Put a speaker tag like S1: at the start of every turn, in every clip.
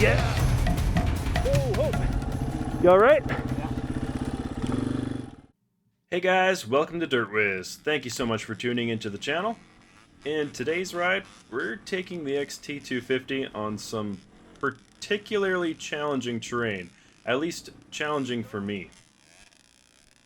S1: Yeah. Whoa, whoa. You all right?
S2: Hey guys, welcome to Dirtwiz. Thank you so much for tuning into the channel. In today's ride, we're taking the XT250 on some particularly challenging terrain, at least challenging for me.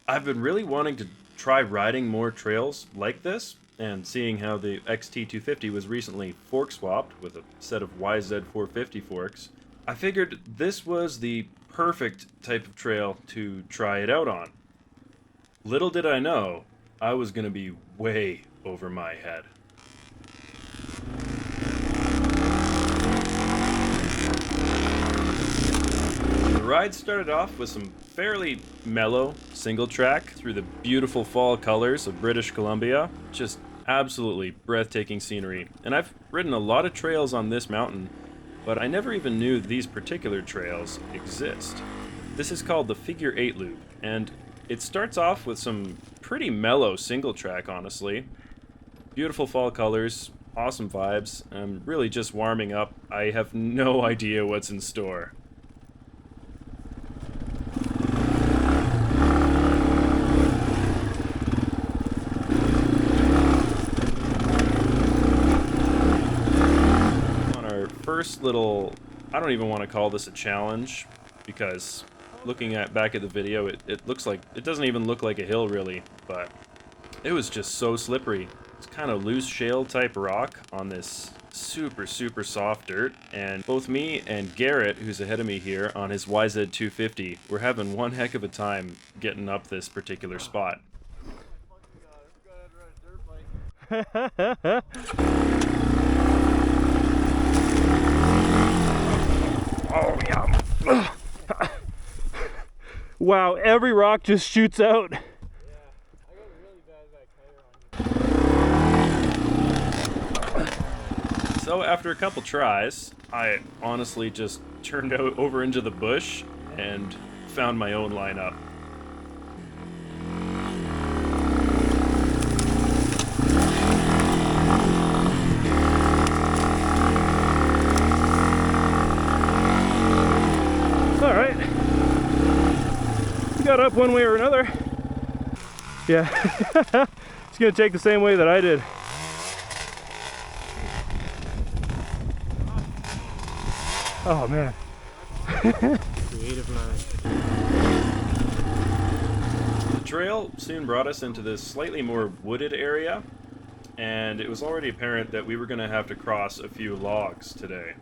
S2: I've been really wanting to try riding more trails like this, and seeing how the XT250 was recently fork swapped with a set of YZ450 forks, I figured this was the perfect type of trail to try it out on. Little did I know, I was going to be way over my head. The ride started off with some fairly mellow single track through the beautiful fall colors of British Columbia. Just absolutely breathtaking scenery. And I've ridden a lot of trails on this mountain, but I never even knew these particular trails exist. This is called the Figure 8 Loop, and it starts off with some pretty mellow single track, honestly. Beautiful fall colors, awesome vibes. I'm really just warming up. I have no idea what's in store. On our first little, I don't even want to call this a challenge, because looking back at the video, it looks like, it doesn't even look like a hill really, but it was just so slippery. It's kind of loose shale type rock on this super soft dirt, and both me and Garrett, who's ahead of me here on his YZ250, we're having one heck of a time getting up this particular spot.
S1: Oh yeah. Wow, every rock just shoots out.
S3: Yeah, I got really bad back tire on.
S2: So after a couple tries, I honestly just turned over into the bush and found my own lineup.
S1: All right. Got up one way or another. Yeah. It's gonna take the same way that I did. Oh man.
S3: Creative mind.
S2: The trail soon brought us into this slightly more wooded area, and it was already apparent that we were going to have to cross a few logs today.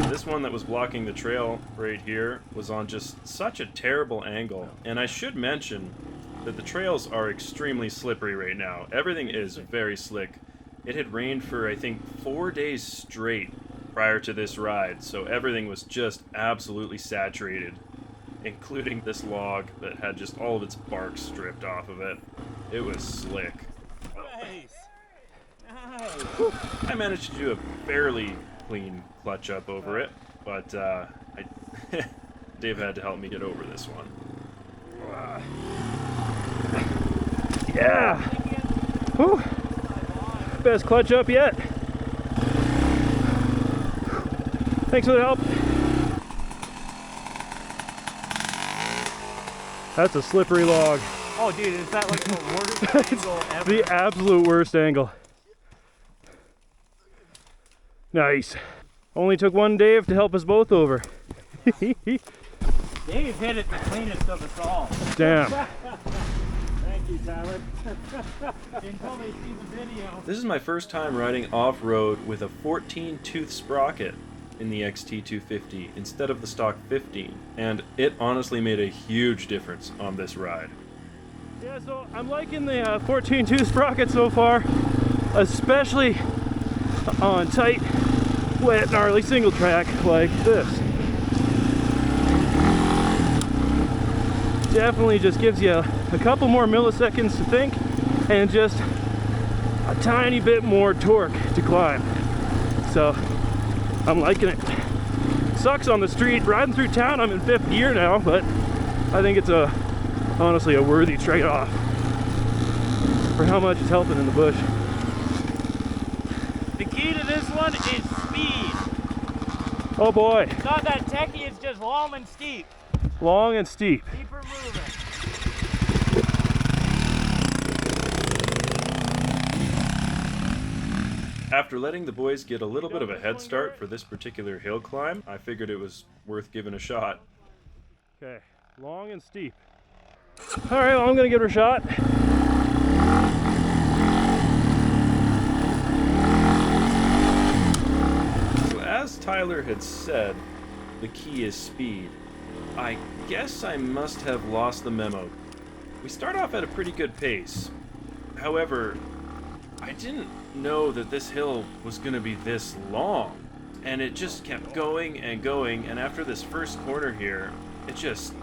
S2: This one that was blocking the trail right here was on just such a terrible angle, and I should mention that the trails are extremely slippery right now. Everything is very slick. It had rained for, I think, 4 days straight prior to this ride, so everything was just absolutely saturated, including this log that had just all of its bark stripped off of it. It was slick.
S3: Nice.
S2: I managed to do a fairly clean clutch up over it, but Dave had to help me get over this one.
S1: Yeah. Whew. Best clutch up yet. Thanks for the help. That's a slippery log.
S3: Oh, dude, is that like the worst angle ever?
S1: The absolute worst angle. Nice. Only took one Dave to help us both over.
S3: Dave hit it the cleanest of us all.
S1: Damn.
S3: Thank you, Tyler. Until they see the video.
S2: This is my first time riding off-road with a 14-tooth sprocket in the XT250 instead of the stock 15, and it honestly made a huge difference on this ride.
S1: Yeah, so I'm liking the 14-tooth sprocket so far, especially on tight, wet, gnarly single track like this. Definitely just gives you a couple more milliseconds to think and just a tiny bit more torque to climb. So I'm liking it. Sucks on the street. Riding through town, I'm in 5th gear now, but I think it's a honestly a worthy trade-off for how much it's helping in the bush.
S3: The key to this one is speed.
S1: Oh boy.
S3: It's not that techy, it's just long and steep.
S1: Long and steep.
S3: Keep her moving.
S2: After letting the boys get a little bit of a head start for this particular hill climb, I figured it was worth giving a shot.
S1: Okay, long and steep. All right, well, I'm gonna give it a shot.
S2: So as Tyler had said, the key is speed. I guess I must have lost the memo. We start off at a pretty good pace. However, I didn't know that this hill was going to be this long. And it just kept going, and after this first corner here, it just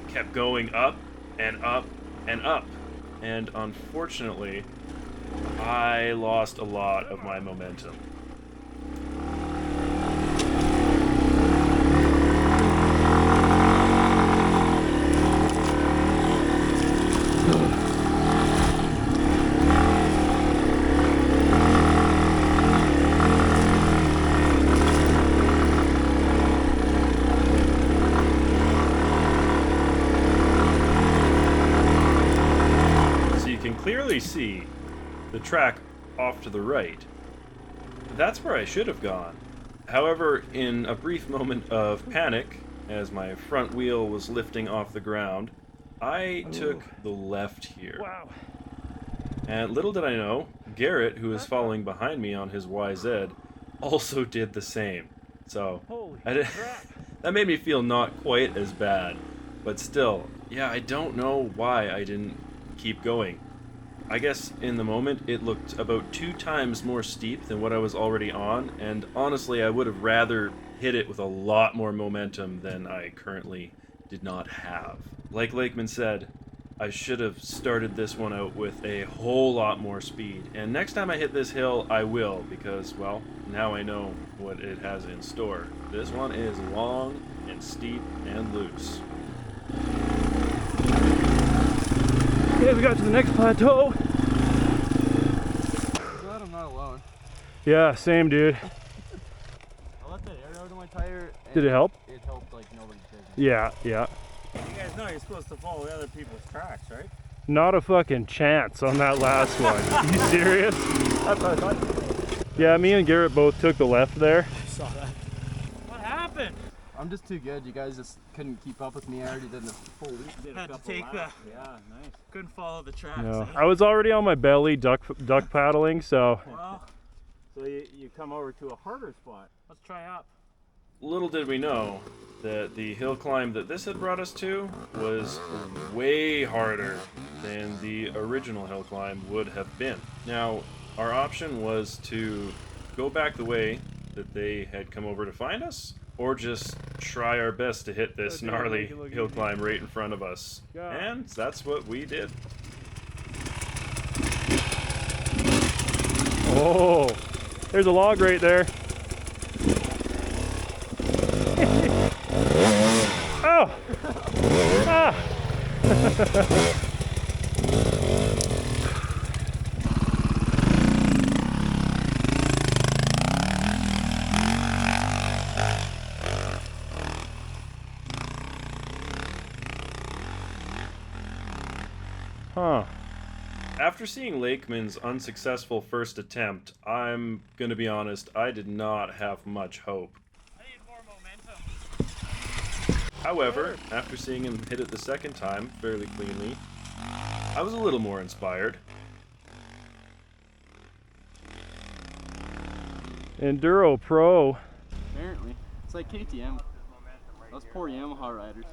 S2: kept going up and up and up. And unfortunately, I lost a lot of my momentum. Clearly see the track off to the right. That's where I should have gone. However, in a brief moment of panic, as my front wheel was lifting off the ground, I took the left here.
S1: Wow.
S2: And little did I know, Garrett, who is following behind me on his YZ, also did the same. So, that made me feel not quite as bad. But still, yeah, I don't know why I didn't keep going. I guess in the moment it looked about 2 times more steep than what I was already on, and honestly I would have rather hit it with a lot more momentum than I currently did not have. Like Lakeman said, I should have started this one out with a whole lot more speed, and next time I hit this hill I will, because, well, now I know what it has in store. This one is long and steep and loose.
S1: Okay, we got to the next plateau.
S4: Glad I'm not alone.
S1: Yeah, same dude.
S4: I let that air out of my tire. And
S1: Did it help?
S4: It helped like nobody's business.
S1: Yeah, yeah.
S3: You guys know you're supposed to follow the other people's tracks, right?
S1: Not a fucking chance on that last one. You serious?
S3: That's what I thought.
S1: Yeah, me and Garrett both took the left there.
S3: I saw that. What happened?
S4: I'm just too good. You guys just couldn't keep up with me. I already did the full week.
S3: Had to take the. Yeah, nice. Couldn't follow the tracks.
S1: No,
S3: Eh?
S1: I was already on my belly duck paddling, so
S3: Well, so you come over to a harder spot. Let's try up.
S2: Little did we know that the hill climb that this had brought us to was way harder than the original hill climb would have been. Now, our option was to go back the way that they had come over to find us, or just try our best to hit this gnarly hill climb right in front of us. And that's what we did.
S1: oh, there's a log right there. Oh! Ah! Huh.
S2: After seeing Lakeman's unsuccessful first attempt, I'm gonna be honest, I did not have much hope.
S3: I need more momentum.
S2: However, after seeing him hit it the second time fairly cleanly, I was a little more inspired.
S1: Enduro Pro.
S4: Apparently. It's like KTM. Those poor Yamaha riders.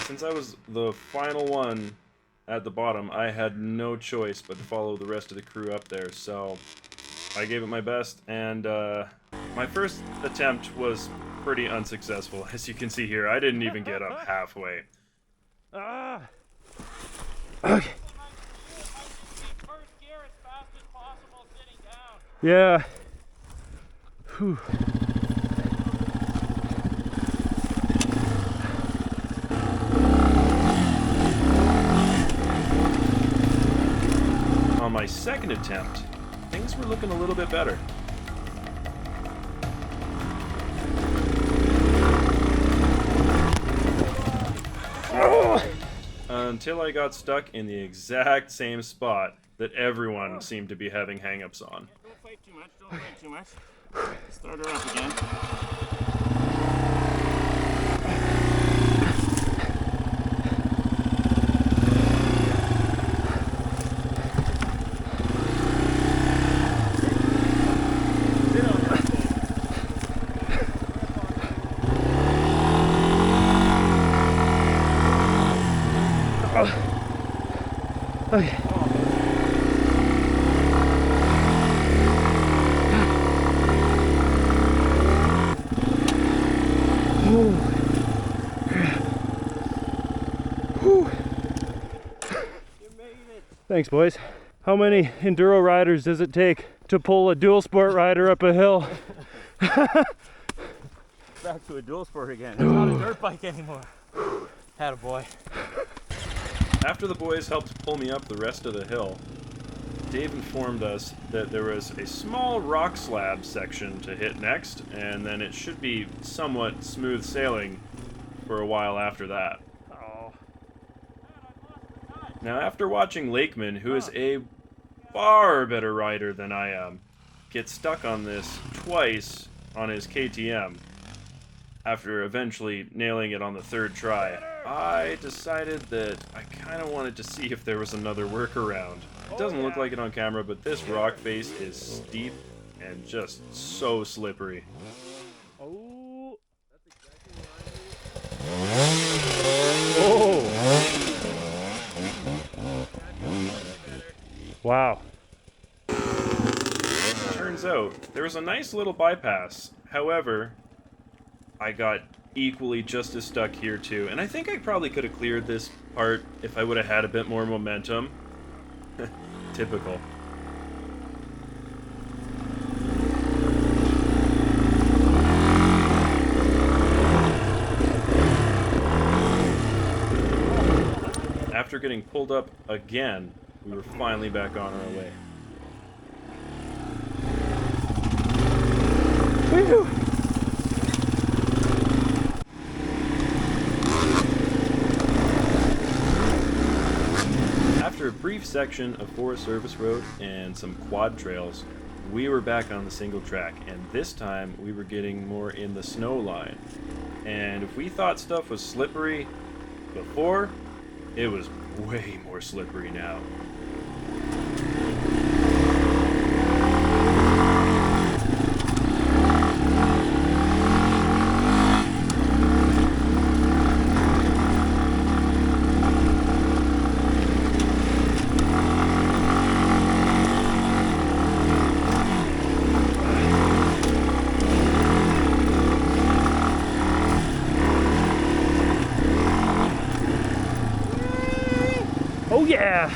S2: Since I was the final one at the bottom, I had no choice but to follow the rest of the crew up there, so I gave it my best, and my first attempt was pretty unsuccessful. As you can see here, I didn't even get up halfway.
S1: Ah! Okay. Yeah. Whew.
S2: On my second attempt, things were looking a little bit better. Until I got stuck in the exact same spot that everyone seemed to be having hang-ups on.
S3: Don't fight too much, don't fight too much. Start her up again.
S1: Okay. Thanks, boys. How many enduro riders does it take to pull a dual sport rider up a hill?
S3: Back to a dual sport again. It's not a dirt bike anymore. Attaboy.
S2: After the boys helped pull me up the rest of the hill, Dave informed us that there was a small rock slab section to hit next, and then it should be somewhat smooth sailing for a while after that. Now, after watching Lakeman, who is a far better rider than I am, get stuck on this twice on his KTM, after eventually nailing it on the third try, I decided that I kind of wanted to see if there was another workaround. It doesn't look like it on camera, but this rock face is steep and just so slippery.
S1: Oh, that's exactly what I Wow.
S2: Turns out, there was a nice little bypass. However, I got equally just as stuck here too, and I think I probably could have cleared this part if I would have had a bit more momentum. Typical. After getting pulled up again, we were finally back on our way.
S1: Woo!
S2: After a brief section of Forest Service Road and some quad trails, we were back on the single track, and this time we were getting more in the snow line. And if we thought stuff was slippery before, it was way more slippery now.
S1: Oh yeah!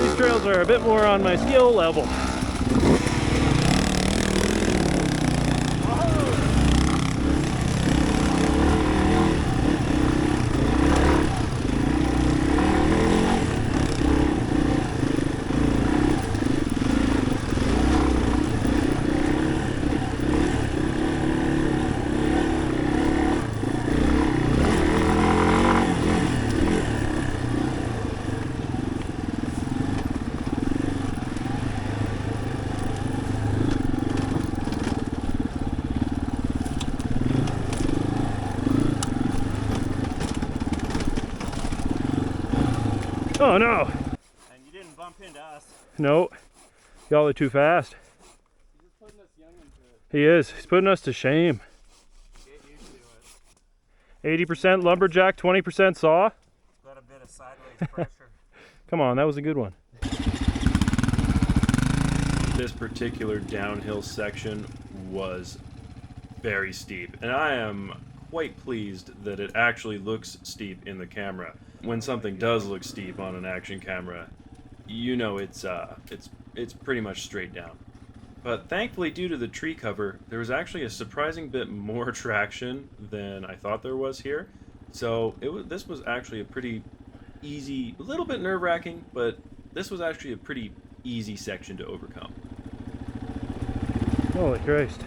S1: These trails are a bit more on my skill level. Oh no!
S3: And you didn't bump into us.
S1: No. Y'all are too fast.
S4: He's just putting us young into it.
S1: He is. He's putting us to shame.
S3: Get used to it.
S1: 80% lumberjack, 20% saw.
S3: Got a bit of sideways pressure.
S1: Come on, that was a good one.
S2: This particular downhill section was very steep, and I am quite pleased that it actually looks steep in the camera. When something does look steep on an action camera, you know it's it's pretty much straight down. But thankfully, due to the tree cover, there was actually a surprising bit more traction than I thought there was here. So this was actually a pretty easy, a little bit nerve-wracking, but this was actually a pretty easy section to overcome.
S1: Holy Christ.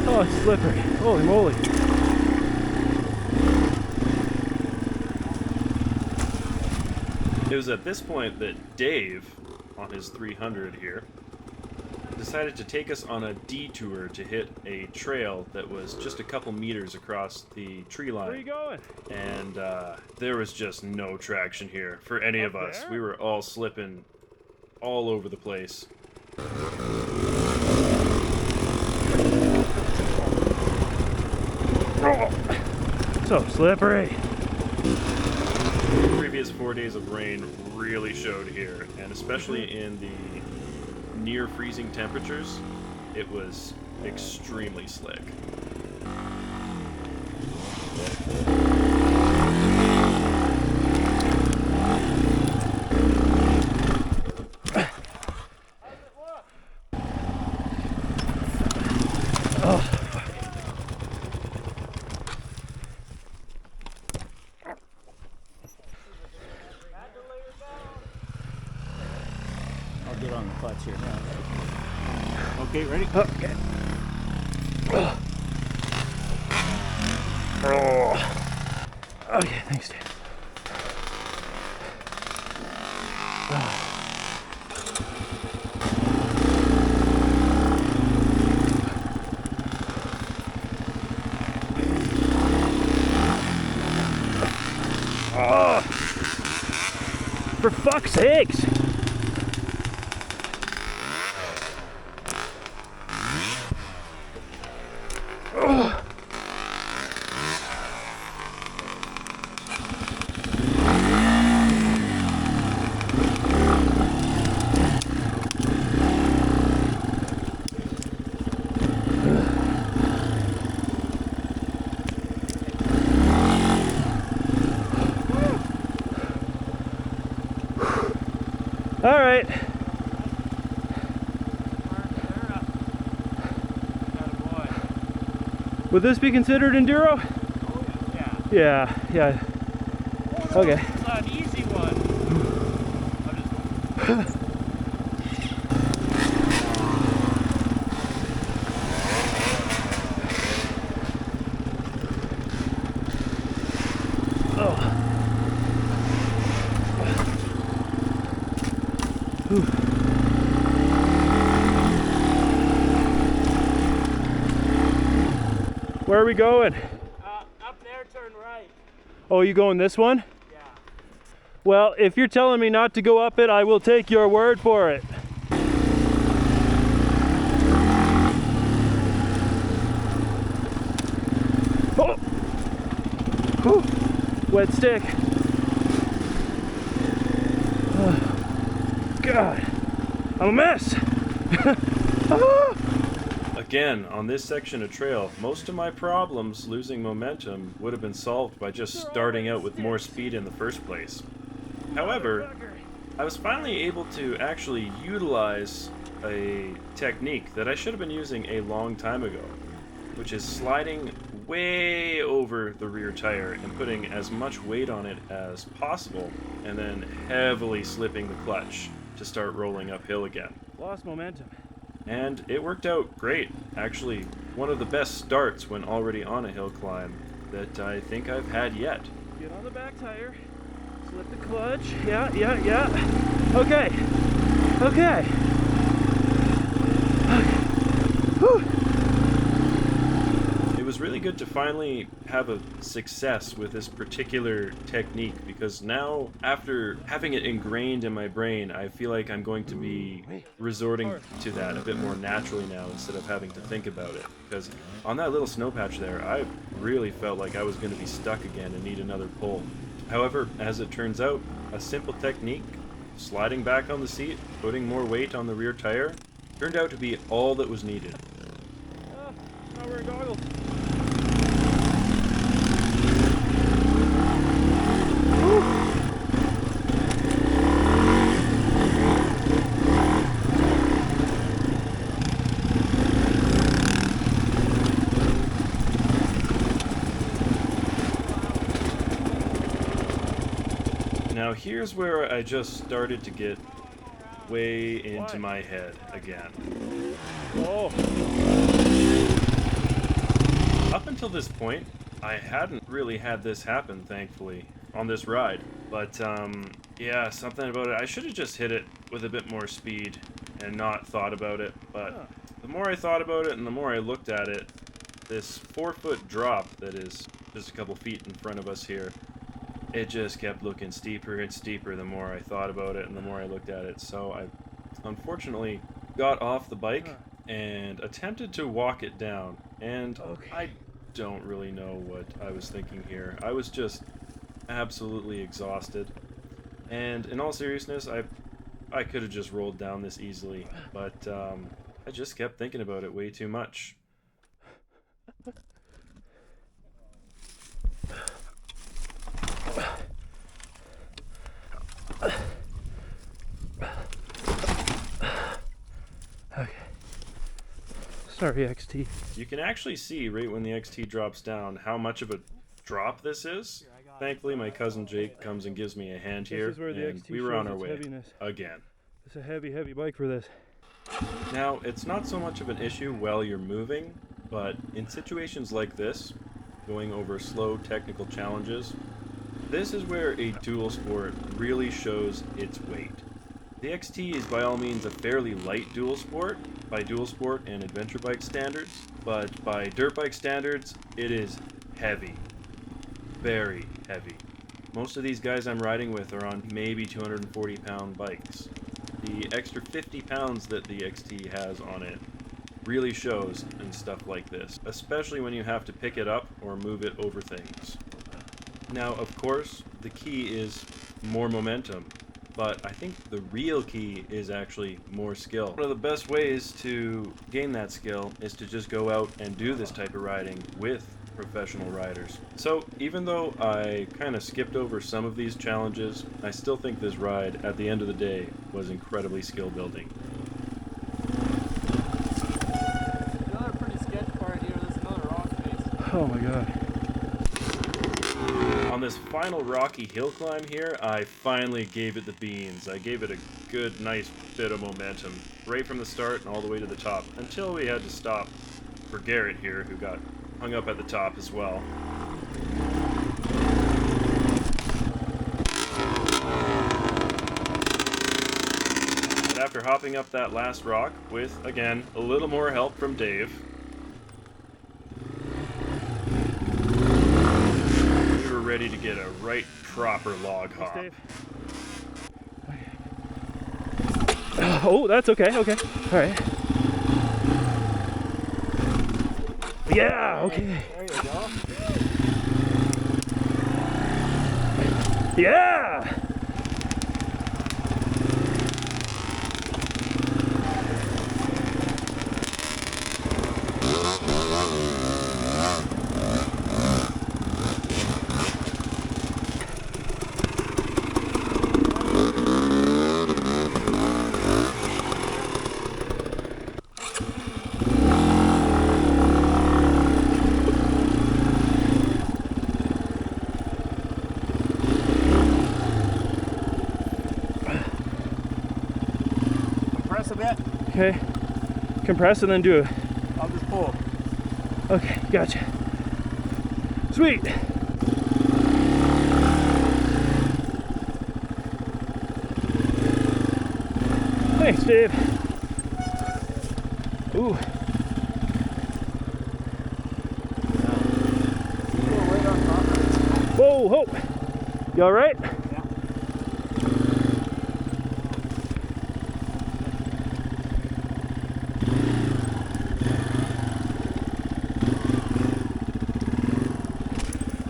S1: Oh, it's slippery. Holy moly.
S2: It was at this point that Dave, on his 300 here, decided to take us on a detour to hit a trail that was just a couple meters across the tree line.
S1: Where are you going?
S2: And there was just no traction here for any of us.
S1: there?
S2: We were all slipping all over the place.
S1: So slippery.
S2: The previous 4 days of rain really showed here, and especially in the near freezing temperatures, it was extremely slick.
S3: I'll get on the clutch here now. Okay, ready?
S1: Okay. Okay, thanks, Dave. Oh, for fuck's sakes! All right. Would this be considered enduro?
S3: Yeah.
S1: Yeah.
S3: Oh, no,
S1: Okay.
S3: It's an easy one.
S1: Where are we going?
S3: Up there, turn right.
S1: Oh, you going this one?
S3: Yeah.
S1: Well, if you're telling me not to go up it, I will take your word for it. Oh! Whew. Wet stick. Oh, God, I'm a mess. Ah!
S2: Again, on this section of trail, most of my problems losing momentum would have been solved by just starting out with more speed in the first place. However, I was finally able to actually utilize a technique that I should have been using a long time ago, which is sliding way over the rear tire and putting as much weight on it as possible, and then heavily slipping the clutch to start rolling uphill again.
S1: Lost momentum.
S2: And it worked out great. Actually, one of the best starts when already on a hill climb that I think I've had yet.
S1: Get on the back tire. Slip the clutch. Yeah. Okay.
S2: It was was really good to finally have a success with this particular technique, because now, after having it ingrained in my brain, I feel like I'm going to be resorting to that a bit more naturally now instead of having to think about it. Because on that little snow patch there, I really felt like I was going to be stuck again and need another pull. However, as it turns out, a simple technique, sliding back on the seat, putting more weight on the rear tire, turned out to be all that was needed.
S1: Not wearing goggles.
S2: Now here's where I just started to get way into my head again.
S1: Oh.
S2: Up until this point, I hadn't really had this happen, thankfully, on this ride. But, yeah, something about it. I should have just hit it with a bit more speed and not thought about it. But the more I thought about it and the more I looked at it, this 4-foot drop that is just a couple feet in front of us here, it just kept looking steeper and steeper the more I thought about it and the more I looked at it. So I unfortunately got off the bike and attempted to walk it down. And I don't really know what I was thinking here. I was just absolutely exhausted. And in all seriousness, I could have just rolled down this easily, but I just kept thinking about it way too much.
S1: Okay. Sorry, XT.
S2: You can actually see right when the XT drops down how much of a drop this is. Thankfully, my cousin Jake comes and gives me a hand here,
S1: This is where the
S2: and
S1: XT
S2: we were on
S1: shows
S2: our
S1: its
S2: way
S1: heaviness.
S2: again.
S1: It's a heavy, heavy bike for this.
S2: Now, it's not so much of an issue while you're moving, but in situations like this, going over slow technical challenges, this is where a dual sport really shows its weight. The XT is by all means a fairly light dual sport, by dual sport and adventure bike standards, but by dirt bike standards, it is heavy. Very heavy. Most of these guys I'm riding with are on maybe 240-pound bikes. The extra 50 pounds that the XT has on it really shows in stuff like this, especially when you have to pick it up or move it over things. Now, of course, the key is more momentum, but I think the real key is actually more skill. One of the best ways to gain that skill is to just go out and do this type of riding with professional riders. So even though I kind of skipped over some of these challenges, I still think this ride, at the end of the day, was incredibly skill building.
S4: Another pretty sketch part here, there's another rock face.
S1: Oh my god.
S2: On this final rocky hill climb here, I finally gave it the beans. I gave it a good, nice bit of momentum, right from the start and all the way to the top, until we had to stop for Garrett here, who got hung up at the top as well. But after hopping up that last rock with, again, a little more help from Dave, we were ready to get a right proper log hop.
S1: Dave. Oh, that's okay, okay. Alright. Yeah, okay.
S3: There you go.
S1: Yeah!
S3: Press a bit.
S1: Okay. Compress and then do it.
S3: I'll just pull.
S1: Okay, gotcha. Sweet. Thanks, Dave. Ooh. Whoa, whoa. You all right?
S3: Yeah.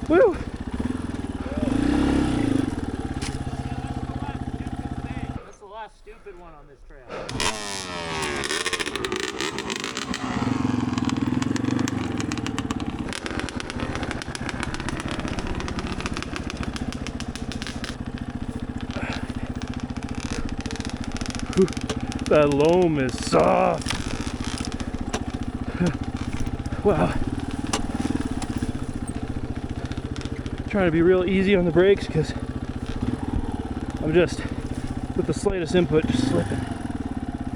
S1: Woo.
S3: That's the last stupid one on this trail.
S1: That loam is soft. Wow. Trying to be real easy on the brakes because I'm just, with the slightest input, just slipping.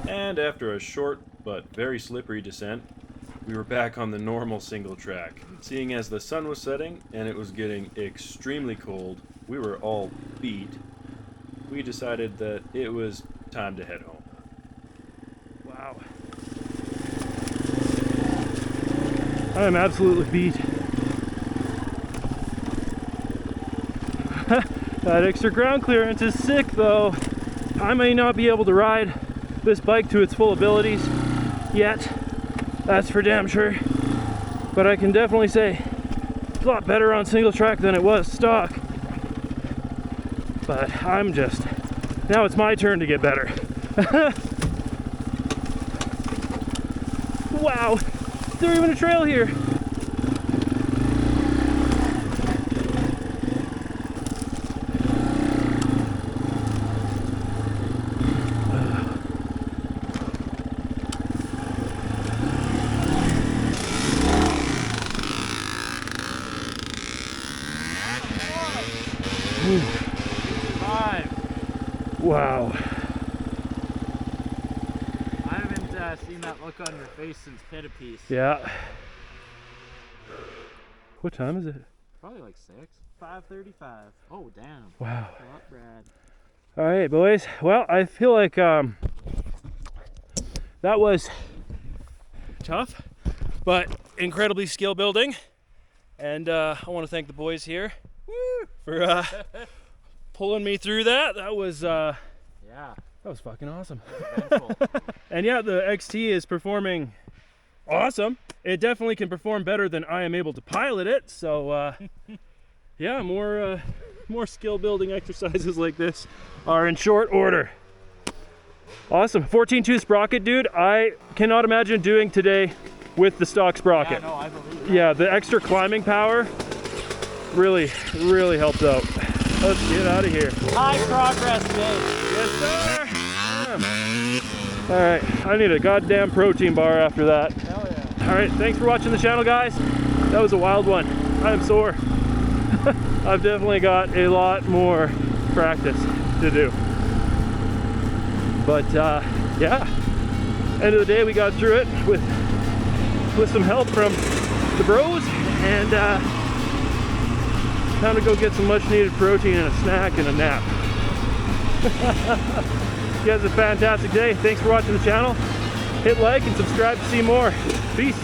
S2: And after a short but very slippery descent, we were back on the normal single track. Seeing as the sun was setting and it was getting extremely cold, we were all beat. We decided that it was time to head home.
S1: Wow. I am absolutely beat. That extra ground clearance is sick though. I may not be able to ride this bike to its full abilities yet. That's for damn sure. But I can definitely say it's a lot better on single track than it was stock. But I'm just, now it's my turn to get better. Wow, is there even a trail here? Wow.
S3: I haven't seen that look on your face since pit a piece.
S1: Yeah. What time is it?
S3: Probably like 6. 5:35. Oh damn.
S1: Wow.
S3: Not bad.
S1: All right, boys. Well, I feel like that was tough, but incredibly skill building. And I want to thank the boys here for pulling me through that. That was
S3: Yeah.
S1: that was fucking awesome.
S3: Eventful.
S1: And yeah, the XT is performing awesome. It definitely can perform better than I am able to pilot it. So yeah, more skill building exercises like this are in short order. Awesome. 14.2 sprocket, dude. I cannot imagine doing today with the stock sprocket.
S3: Yeah, no, I believe that.
S1: Yeah, the extra climbing power really helps out. Let's get out of here.
S3: High progress day.
S1: Yes, sir. All right, I need a goddamn protein bar after that.
S3: Hell yeah.
S1: All right, thanks for watching the channel, guys. That was a wild one. I am sore. I've definitely got a lot more practice to do. But yeah, end of the day, we got through it with some help from the bros, and time to go get some much needed protein and a snack and a nap. You guys have a fantastic day. Thanks for watching the channel. Hit like and subscribe to see more. Peace.